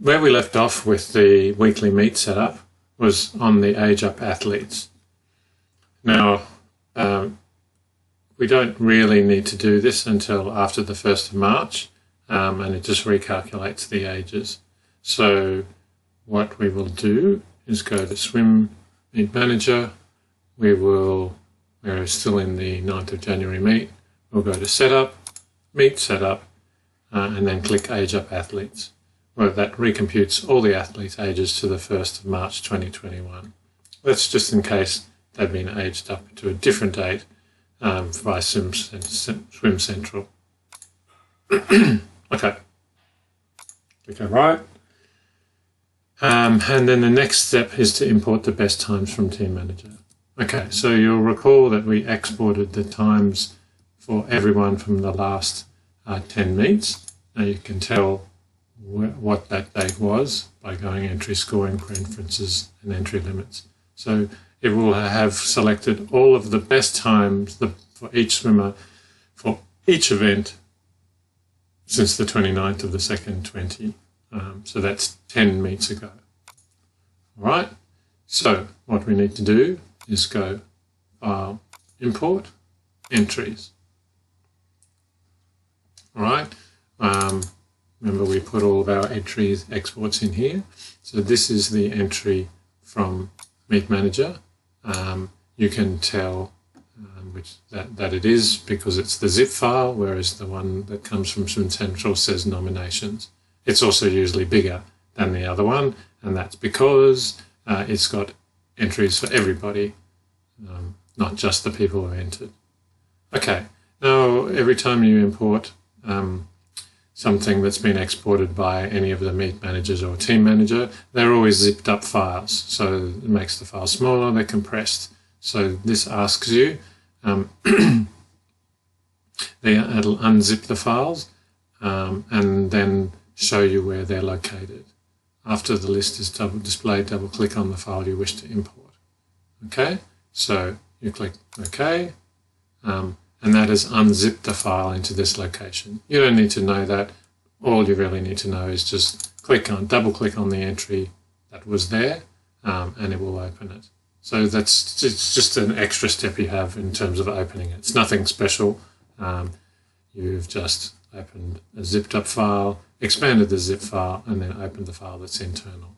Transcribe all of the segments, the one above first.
where we left off with the weekly meet setup was on the age up athletes. Now, we don't really need to do this until after the 1st of March, and it just recalculates the ages. So what we will do is go to Swim Meet Manager. We're still in the 9th of January meet. We'll go to Setup, Meet Setup, and then click Age Up Athletes. Well, that recomputes all the athletes' ages to the 1st of March 2021. That's just in case they've been aged up to a different date by Swim Central. Okay. Click right. And then the next step is to import the best times from Team Manager. Okay, so you'll recall that we exported the times for everyone from the last 10 meets. Now you can tell what that date was by going entry scoring, preferences and entry limits. So it will have selected all of the best times for each swimmer for each event since the 29th of the 2nd, 20. So that's 10 meets ago. All right, so what we need to do is go File, Import, Entries. All right, remember we put all of our entries, exports in here. So this is the entry from Meet Manager. You can tell that it is because it's the zip file, whereas the one that comes from Swim Central says nominations. It's also usually bigger than the other one, and that's because it's got entries for everybody, not just the people who entered. Okay, now every time you import something that's been exported by any of the Meet Managers or Team Manager, they're always zipped up files, so it makes the file smaller, they're compressed. So this asks you, it'll unzip the files and then show you where they're located. After the list is displayed, double click on the file you wish to import. Okay, so you click OK, and that has unzipped the file into this location. You don't need to know that. All you really need to know is just double click on the entry that was there, and it will open it. So it's just an extra step you have in terms of opening it. It's nothing special. You've just opened a zipped up file, expanded the zip file, and then opened the file that's internal.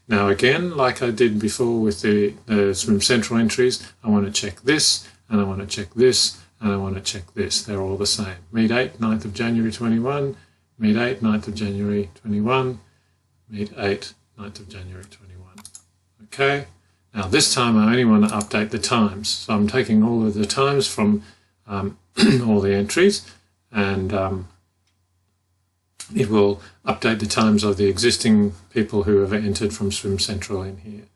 Now again, like I did before with the Swim Central entries, I want to check this, and I want to check this, and I want to check this. They're all the same. Meet 8, 9th of January 21, Meet 8, 9th of January 21, Meet 8, 9th of January 21. Okay, now this time I only want to update the times. So I'm taking all of the times from all the entries, and it will update the times of the existing people who have entered from Swim Central in here.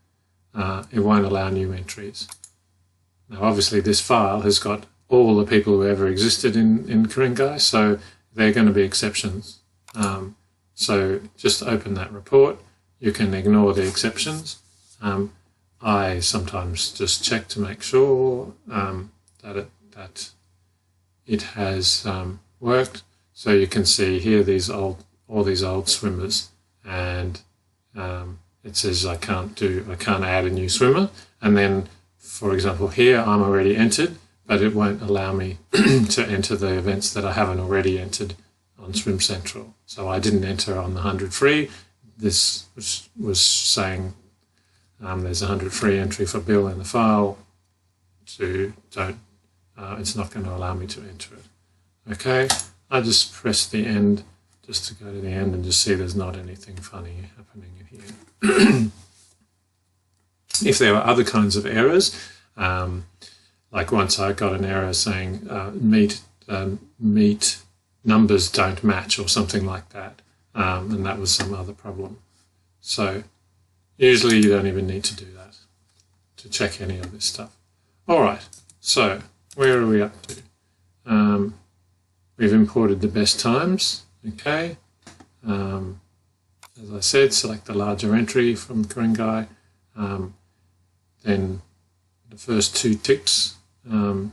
It won't allow new entries. Now obviously this file has got all the people who ever existed in Ku-ring-gai, so they're going to be exceptions. So just open that report. You can ignore the exceptions. I sometimes just check to make sure that it has worked. So you can see here all these old swimmers, and it says I can't add a new swimmer. And then, for example, here I'm already entered, but it won't allow me to enter the events that I haven't already entered on Swim Central. So I didn't enter on the 100 free. This was saying there's a 100 free entry for Bill in the file. It's not going to allow me to enter it. Okay, I just press the end just to go to the end and just see there's not anything funny happening in here. If there were other kinds of errors, like once I got an error saying meet numbers don't match or something like that, and that was some other problem. So usually you don't even need to do that to check any of this stuff. All right, so where are we up to? We've imported the best times. Okay. As I said, select the larger entry from Ku-ring-gai. Then the first two ticks in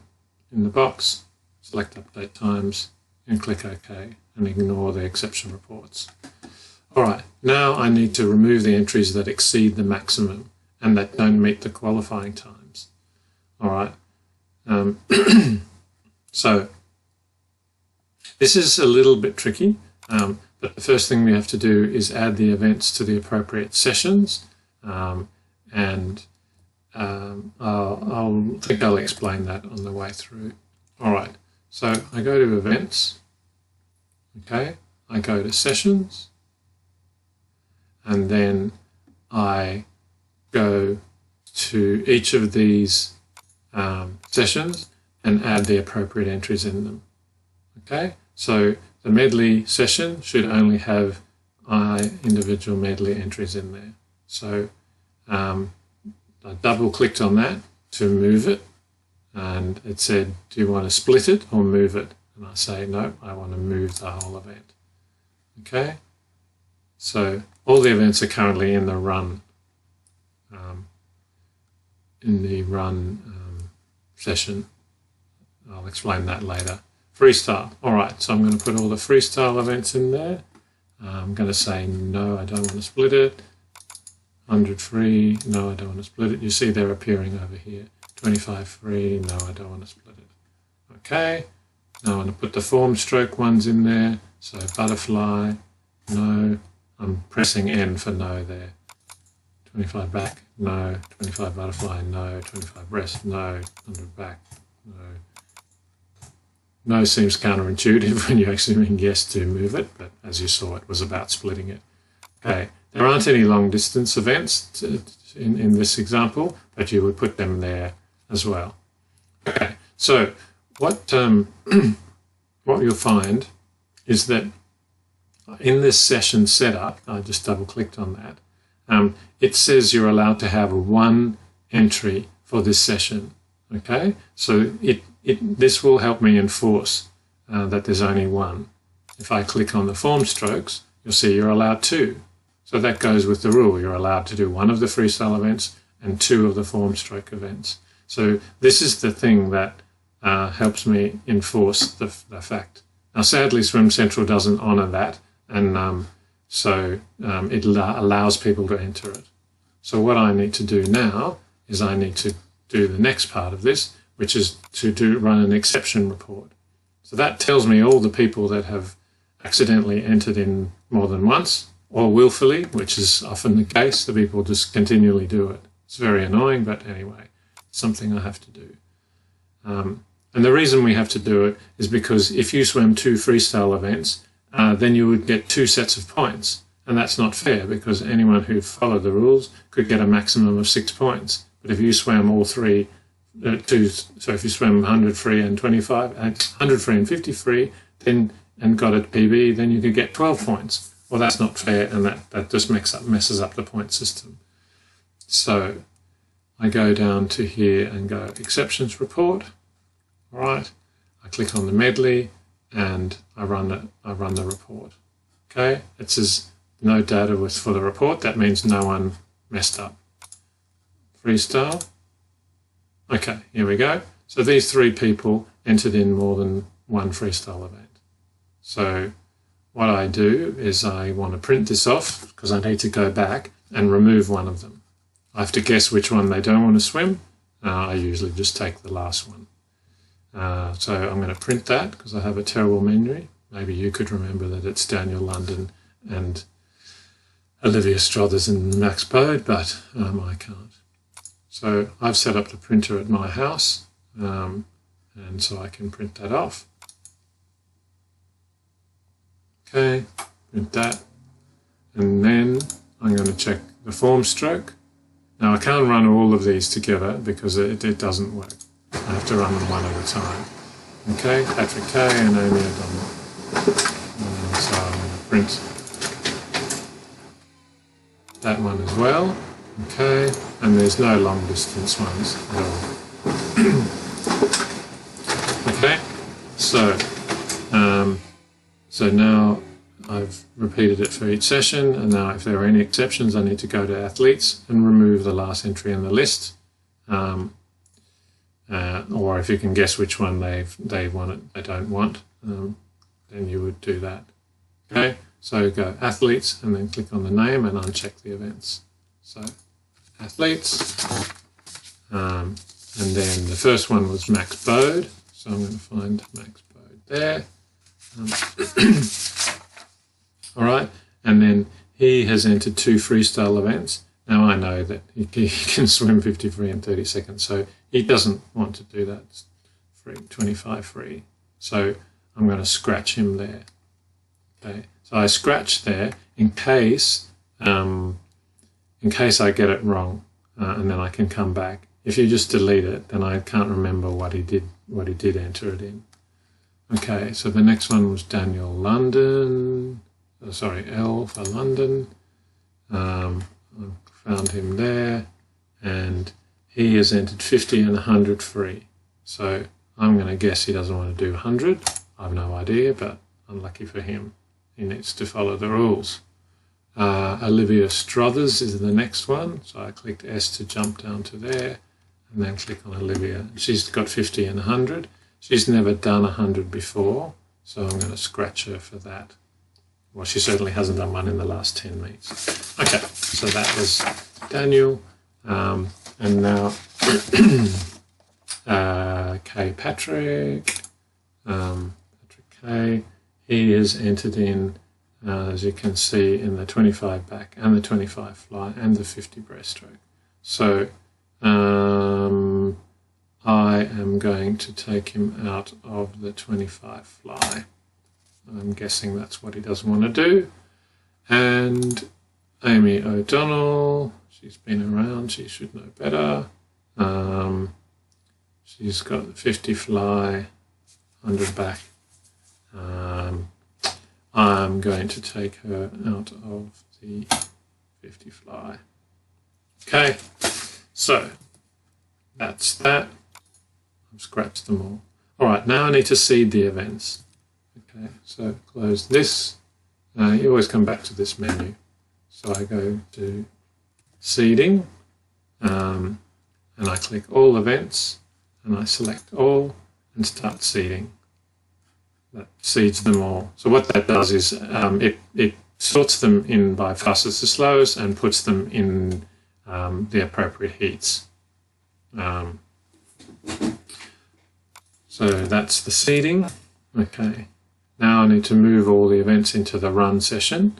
the box, select update times and click OK and ignore the exception reports. All right, now I need to remove the entries that exceed the maximum and that don't meet the qualifying times. All right, so this is a little bit tricky, but the first thing we have to do is add the events to the appropriate sessions, and I'll explain that on the way through. All right, so I go to events, okay, I go to sessions, and then I go to each of these sessions and add the appropriate entries in them. Okay, so the medley session should only have individual medley entries in there. So I double clicked on that to move it, and it said, do you want to split it or move it? And I say, no, I want to move the whole event. Okay, so all the events are currently in the run session. I'll explain that later. Freestyle. All right, so I'm going to put all the freestyle events in there. I'm going to say, no, I don't want to split it. 100 free, no, I don't want to split it. You see they're appearing over here. 25 free, no, I don't want to split it. Okay, now I want to put the form stroke ones in there. So butterfly, no, I'm pressing N for no there. 25 back, no. 25 butterfly, no. 25 breast, no. 100 back, no. No seems counterintuitive when you actually mean yes to move it, but as you saw, it was about splitting it. Okay, there aren't any long distance events in this example, but you would put them there as well. Okay, so what you'll find is that in this session setup, I just double clicked on that, it says you're allowed to have one entry for this session. Okay, so this will help me enforce that there's only one. If I click on the form strokes, you'll see you're allowed two. So that goes with the rule. You're allowed to do one of the freestyle events and two of the form stroke events. So this is the thing that helps me enforce the fact. Now, sadly, Swim Central doesn't honour that, and so it allows people to enter it. So what I need to do now is I need to do the next part of this, which is to run an exception report. So that tells me all the people that have accidentally entered in more than once, or willfully, which is often the case. The people just continually do it. It's very annoying, but anyway, it's something I have to do. And the reason we have to do it is because if you swim two freestyle events, then you would get two sets of points. And that's not fair, because anyone who followed the rules could get a maximum of 6 points. But if you swam all three, so if you swam 100 free and 25, 100 free and 50 free, and got a PB, then you could get 12 points. Well, that's not fair, and that just messes up the point system. So I go down to here and go exceptions report. All right, I click on the medley and I run the report. Okay, it says no data was for the report. That means no one messed up. Freestyle. Okay, here we go. So these three people entered in more than one freestyle event. So what I do is I want to print this off because I need to go back and remove one of them. I have to guess which one they don't want to swim. I usually just take the last one. So I'm going to print that because I have a terrible memory. Maybe you could remember that it's Daniel London and Olivia Strothers and Max Bode, but I can't. So I've set up the printer at my house, and so I can print that off. Okay, print that. And then I'm going to check the form stroke. Now I can't run all of these together because it doesn't work. I have to run them one at a time. Okay, Patrick K and Amy O'Donnell. So I'm going to print that one as well. Okay, and there's no long distance ones at all. Okay, so now I've repeated it for each session, and now if there are any exceptions, I need to go to athletes and remove the last entry in the list. Or if you can guess which one they don't want, then you would do that. Okay, So go athletes and then click on the name and uncheck the events. So athletes, and then the first one was Max Bode. So I'm going to find Max Bode there. All right, and then he has entered 2 freestyle events. Now I know that he can swim 50 free in 30 seconds, so he doesn't want to do that. It's free, 25 free. So I'm going to scratch him there. Okay, so I scratch there in case I get it wrong, and then I can come back. If you just delete it, then I can't remember what he did enter it in. Okay, so the next one was Daniel London. Sorry, L for London. I found him there, and he has entered 50 and 100 free. So I'm going to guess he doesn't want to do 100. I have no idea, but unlucky for him. He needs to follow the rules. Olivia Struthers is the next one. So I clicked S to jump down to there, and then click on Olivia. She's got 50 and 100. She's never done 100 before, so I'm going to scratch her for that. Well, she certainly hasn't done one in the last 10 meets. Okay, so that was Daniel. And now Patrick K. He is entered in, as you can see, in the 25 back and the 25 fly and the 50 breaststroke. So I am going to take him out of the 25 fly. I'm guessing that's what he doesn't want to do. And Amy O'Donnell, she's been around, she should know better. She's got 50 fly, 100 back. I'm going to take her out of the 50 fly. Okay, so that's that. I've scratched them all. All right, now I need to seed the events. Okay, so close this. You always come back to this menu. So I go to seeding, and I click all events, and I select all and start seeding. That seeds them all. So what that does is it sorts them in by fastest to slowest and puts them in the appropriate heats. So that's the seeding. Okay. Now I need to move all the events into the run session.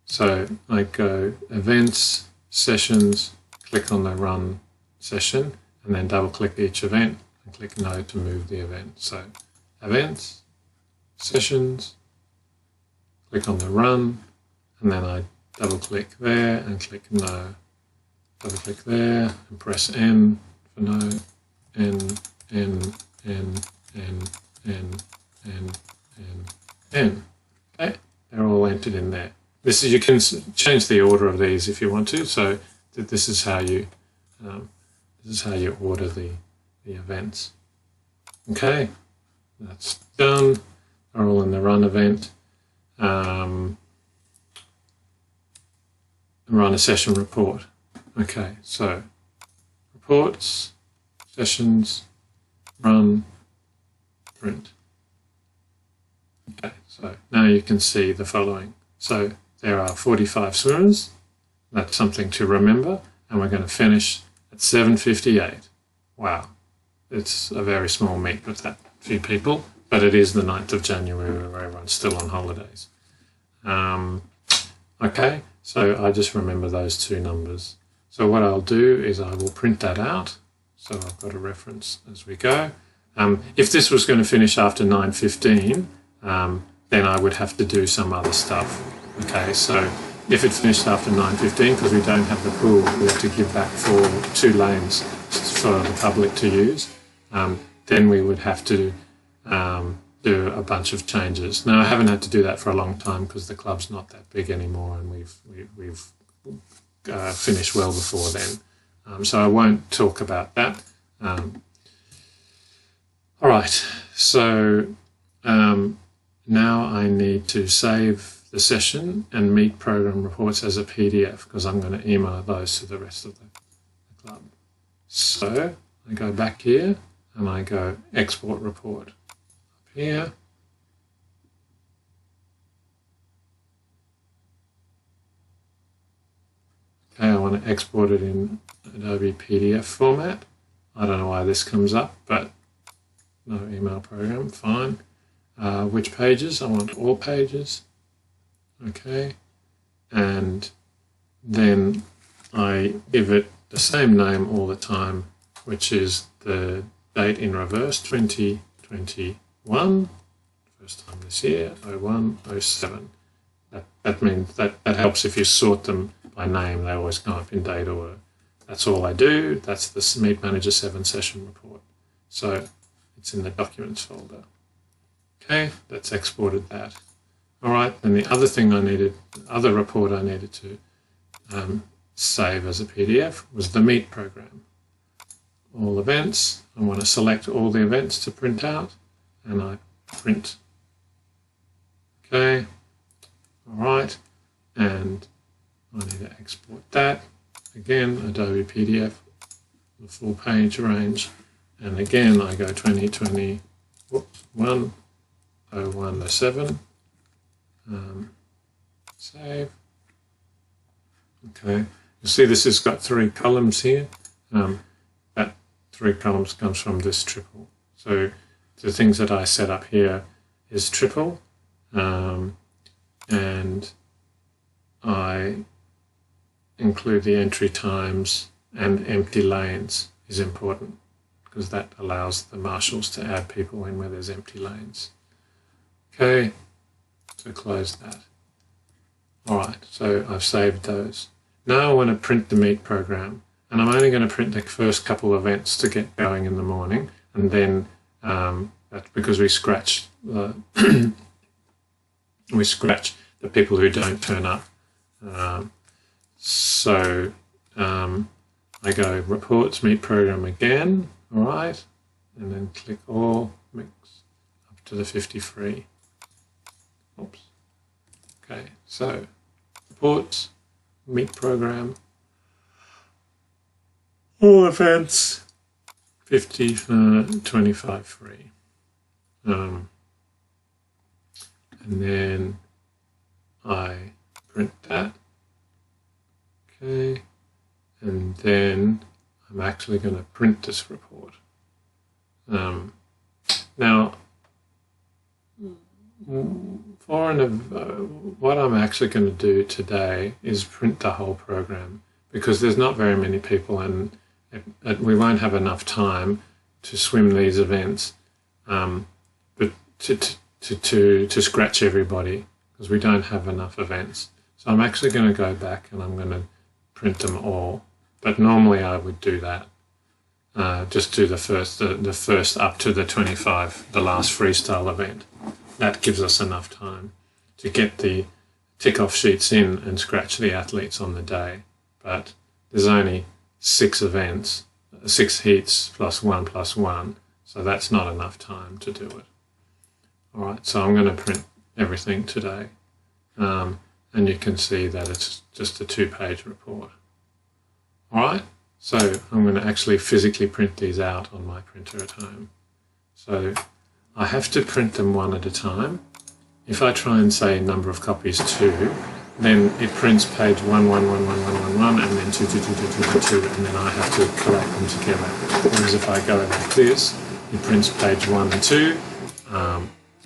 So I go events, sessions, click on the run session, and then double click each event and click no to move the event. So events, sessions, click on the run, and then I double click there and click no. Double click there and press N for no, N, N, N, N, N, N, N, N. Okay, they're all entered in there. This is, you can change the order of these if you want to. So this is how you order the events. Okay, that's done. They're all in the run event. Run a session report. Okay, so reports, sessions, run, print. Okay, so now you can see the following. So there are 45 swimmers. That's something to remember. And we're going to finish at 7:58. Wow, it's a very small meet with that few people, but it is the 9th of January where everyone's still on holidays. Okay, so I just remember those two numbers. So what I'll do is I will print that out. So I've got a reference as we go. If this was going to finish after 9:15, then I would have to do some other stuff. Okay, so if it finished after 9:15, because we don't have the pool, we have to give back for 2 lanes for the public to use, then we would have to do a bunch of changes. Now, I haven't had to do that for a long time because the club's not that big anymore, and we've finished well before then. So I won't talk about that. All right, so now I need to save the session and meet program reports as a PDF because I'm going to email those to the rest of the club. So I go back here and I go export report. Up here. want to export it in Adobe PDF format. I don't know why this comes up, but no email program, fine. Which pages? I want all pages. Okay. And then I give it the same name all the time, which is the date in reverse, 2021, first time this year, 0107. That means that helps if you sort them by name, they always come up in date order. That's all I do. That's the Meet Manager 7 session report. So it's in the Documents folder. Okay, that's exported that. All right, then the other thing the other report I needed to save as a PDF was the Meet program. All events, I want to select all the events to print out, and I print. Okay, all right, and I need to export that. Again, Adobe PDF, the full page range, and again I go 0107, save. Okay, you see this has got 3 columns here. That 3 columns comes from this triple. So the things that I set up here is triple, and I include the entry times, and empty lanes is important because that allows the marshals to add people in where there's empty lanes. Okay, so close that. All right, so I've saved those. Now I want to print the Meet program, and I'm only going to print the first couple of events to get going in the morning, and then that's because we scratch the the people who don't turn up. So I go Reports, Meet Program again, all right, and then click All, Mix up to the 53. Oops. Okay, so Reports, Meet Program, all events, 50, 25 free. And then I print that. Okay, and then I'm actually going to print this report. Now, what I'm actually going to do today is print the whole program, because there's not very many people, and we won't have enough time to swim these events, but to scratch everybody, because we don't have enough events. So I'm actually going to go back and I'm going to print them all, but normally I would do that. Just do the first up to the 25, the last freestyle event. That gives us enough time to get the tick-off sheets in and scratch the athletes on the day. But there's only 6 events, 6 heats plus 1, so that's not enough time to do it. All right, so I'm going to print everything today. And you can see that it's just a 2-page report. All right, so I'm going to actually physically print these out on my printer at home. So I have to print them one at a time. If I try and say number of copies 2, then it prints page 1, 1, 1, 1, 1, 1, 1, and then 2, 2, 2, 2, 2, 2, and then I have to collect them together. Whereas if I go like this, it prints page 1 and 2,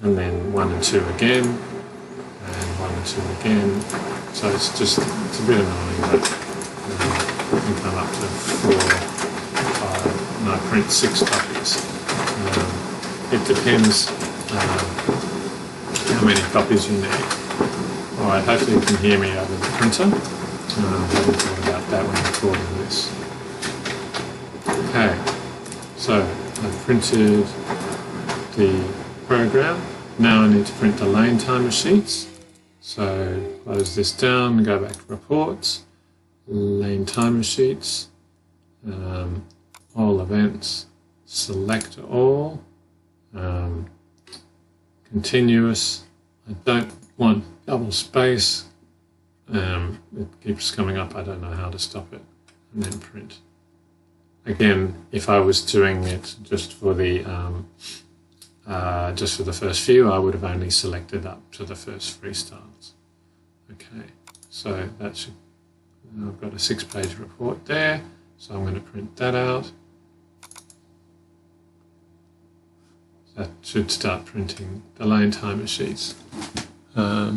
and then 1 and 2 again, and 1 and 2 again. So it's a bit annoying, but you can come up to 4, 5, and I print 6 copies. It depends how many copies you need. Alright, hopefully you can hear me over the printer. I haven't thought about that when recording this. Okay, so I've printed the program. Now I need to print the lane timer sheets. So close this down, go back to Reports, Lane timer sheets, all events, select all, continuous. I don't want double space. It keeps coming up, I don't know how to stop it, and then print. Again, if I was doing it just for the first few, I would have only selected up to the first freestyles. Okay, so that should And I've got a 6-page report there, so I'm going to print that out. That should start printing delay and timer sheets. Your